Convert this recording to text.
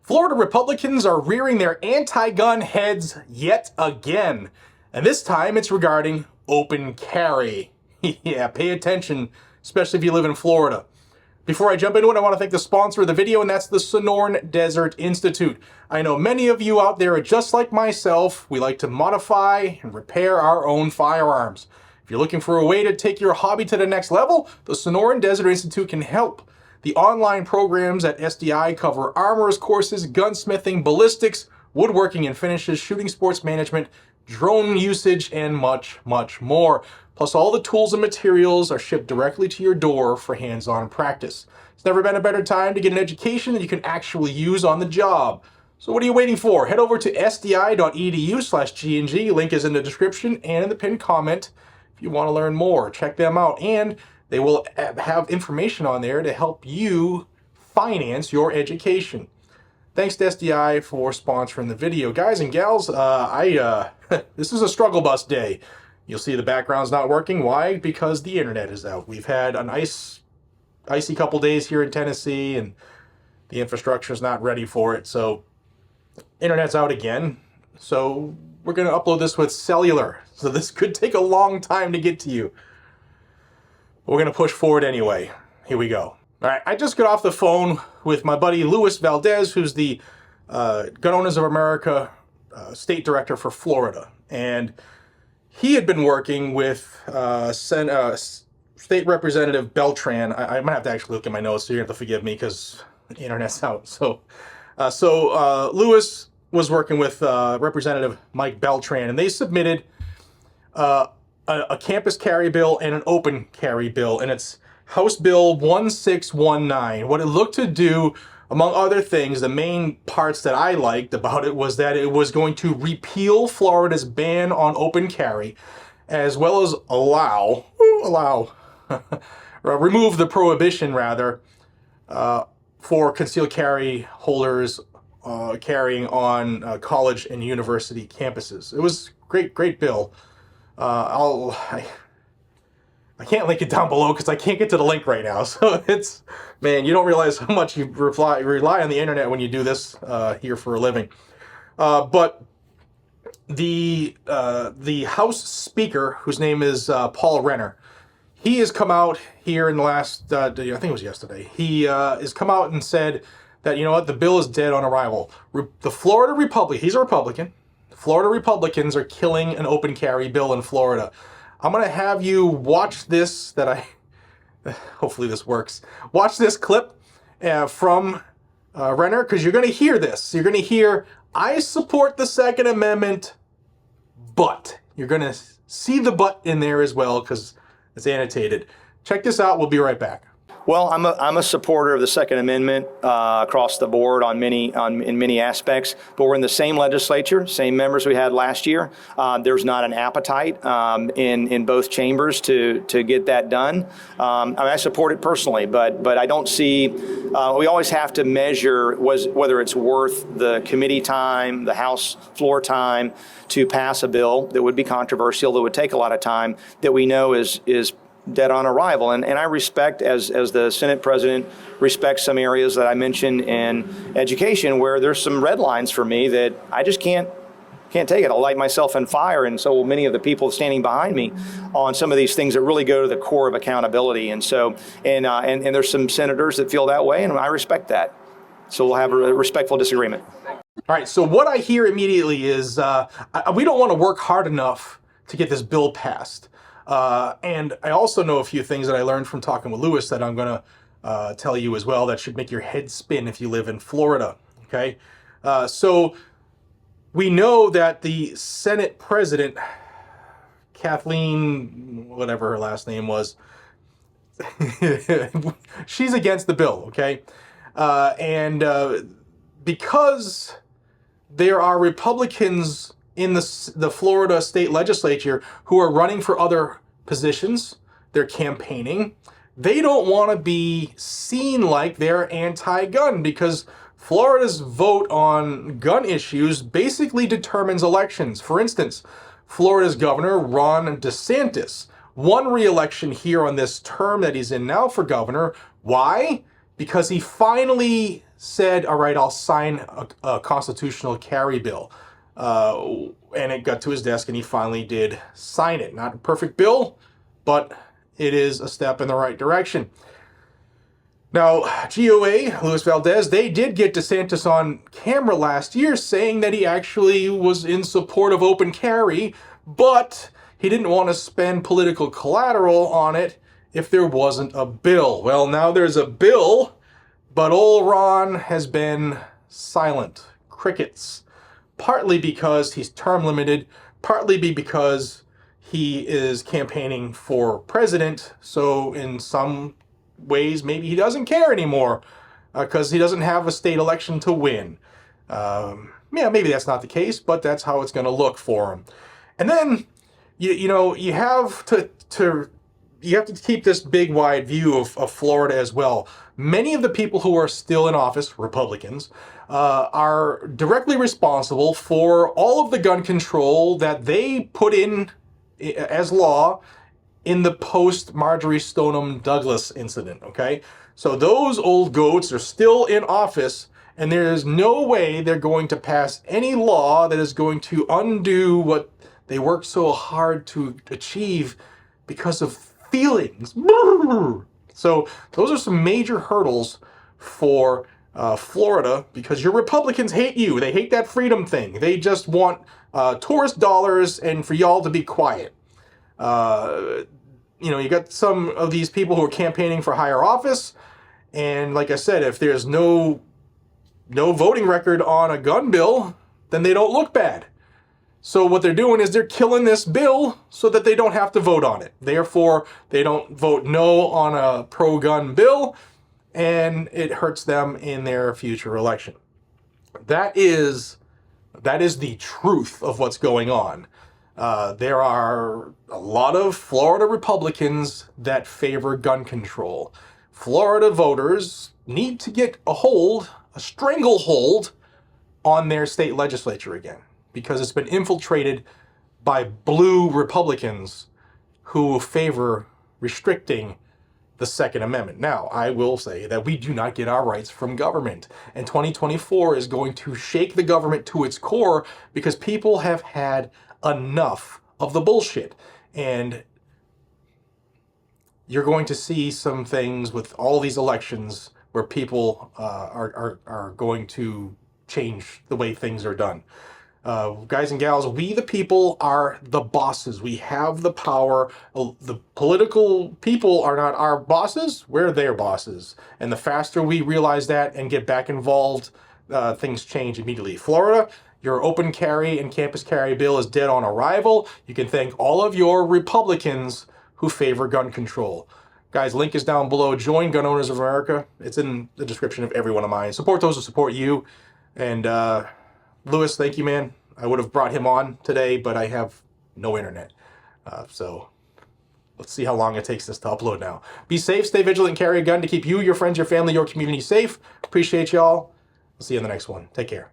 Florida Republicans are rearing their anti-gun heads yet again. And this time it's regarding open carry. Yeah, pay attention, especially if you live in Florida. Before I jump into it, I want to thank the sponsor of the video, and that's the Sonoran Desert Institute. I know many of you out there are just like myself. We like to modify and repair our own firearms. If you're looking for a way to take your hobby to the next level, the Sonoran Desert Institute can help. The online programs at SDI cover armorers courses, gunsmithing, ballistics, woodworking and finishes, shooting sports management, drone usage, and much, much more. Plus, all the tools and materials are shipped directly to your door for hands-on practice. It's never been a better time to get an education that you can actually use on the job. So what are you waiting for? Head over to sdi.edu/GNG. Link is in the description and in the pinned comment if you want to learn more. Check them out, and they will have information on there to help you finance your education. Thanks to SDI for sponsoring the video. Guys and gals, this is a struggle bus day. You'll see the background's not working. Why? Because the internet is out. We've had an icy couple days here in Tennessee, and the infrastructure's not ready for it. So internet's out again. So we're going to upload this with cellular. So this could take a long time to get to you. We're going to push forward anyway. Here we go. All right, I just got off the phone with my buddy Luis Valdez, who's the Gun Owners of America State Director for Florida. And he had been working with State Representative Beltran. I might have to actually look at my notes, so you're going to have to forgive me because the internet's out. So Luis was working with Representative Mike Beltran, and they submitted a campus carry bill and an open carry bill, and it's House Bill 1619. What it looked to do, among other things, the main parts that I liked about it was that it was going to repeal Florida's ban on open carry, as well as remove the prohibition, rather, for concealed carry holders carrying on college and university campuses. It was great bill. I can't link it down below because I can't get to the link right now. So it's, man, you don't realize how much you rely on the internet when you do this here for a living. But the House Speaker, whose name is Paul Renner, he has come out here in the last, I think it was yesterday, he has come out and said that, you know what, the bill is dead on arrival. The Florida Republican, he's a Republican, Florida Republicans are killing an open carry bill in Florida. I'm going to have you watch this, hopefully this works. Watch this clip from Renner, because you're going to hear this. You're going to hear, I support the Second Amendment, but. You're going to see the but in there as well, because it's annotated. Check this out. We'll be right back. Well, I'm a supporter of the Second Amendment across the board in many aspects, but we're in the same legislature, same members we had last year. There's not an appetite in both chambers to get that done. I support it personally, but I don't see. We always have to measure whether it's worth the committee time, the House floor time to pass a bill that would be controversial, that would take a lot of time, that we know is dead on arrival. And I respect, as the Senate President respects some areas that I mentioned in education, where there's some red lines for me that I just can't take it. I'll light myself on fire, and so will many of the people standing behind me on some of these things that really go to the core of accountability. And so, and there's some senators that feel that way, and I respect that. So we'll have a respectful disagreement. All right, so what I hear immediately is we don't want to work hard enough to get this bill passed. And I also know a few things that I learned from talking with Luis that I'm going to tell you as well that should make your head spin if you live in Florida, okay? So we know that the Senate President, Kathleen, whatever her last name was, she's against the bill, okay? Because there are Republicans in the Florida state legislature who are running for other positions, they're campaigning, they don't want to be seen like they're anti-gun, because Florida's vote on gun issues basically determines elections. For instance, Florida's Governor Ron DeSantis won re-election here on this term that he's in now for governor. Why? Because he finally said, all right, I'll sign a constitutional carry bill. And it got to his desk and he finally did sign it. Not a perfect bill, but it is a step in the right direction. Now, GOA, Luis Valdez, they did get DeSantis on camera last year saying that he actually was in support of open carry, but he didn't want to spend political collateral on it if there wasn't a bill. Well, now there's a bill, but old Ron has been silent. Crickets. Partly because he's term limited, partly because he is campaigning for president, so in some ways maybe he doesn't care anymore because he doesn't have a state election to win. Yeah, maybe that's not the case, but that's how it's going to look for him. And then you have to keep this big wide view of Florida as well. Many of the people who are still in office, Republicans, are directly responsible for all of the gun control that they put in as law in the post-Marjorie Stoneman Douglas incident, okay? So those old goats are still in office, and there's no way they're going to pass any law that is going to undo what they worked so hard to achieve because of feelings. So those are some major hurdles for Florida, because your Republicans hate you. They hate that freedom thing. They just want tourist dollars and for y'all to be quiet. You got some of these people who are campaigning for higher office, and like I said, if there's no voting record on a gun bill, then they don't look bad. So what they're doing is they're killing this bill so that they don't have to vote on it. Therefore, they don't vote no on a pro-gun bill, and it hurts them in their future election. That is the truth of what's going on. There are a lot of Florida Republicans that favor gun control. Florida voters need to get a stranglehold on their state legislature again, because it's been infiltrated by blue Republicans who favor restricting the Second Amendment. Now, I will say that we do not get our rights from government, and 2024 is going to shake the government to its core because people have had enough of the bullshit. And you're going to see some things with all these elections where people are going to change the way things are done. Guys and gals, we the people are the bosses. We have the power. The political people are not our bosses. We're their bosses. And the faster we realize that and get back involved, things change immediately. Florida, your open carry and campus carry bill is dead on arrival. You can thank all of your Republicans who favor gun control. Guys, link is down below. Join Gun Owners of America. It's in the description of every one of mine. Support those who support you. And Lewis, thank you, man. I would have brought him on today, but I have no internet. So let's see how long it takes this to upload now. Be safe, stay vigilant, and carry a gun to keep you, your friends, your family, your community safe. Appreciate y'all. I'll see you in the next one. Take care.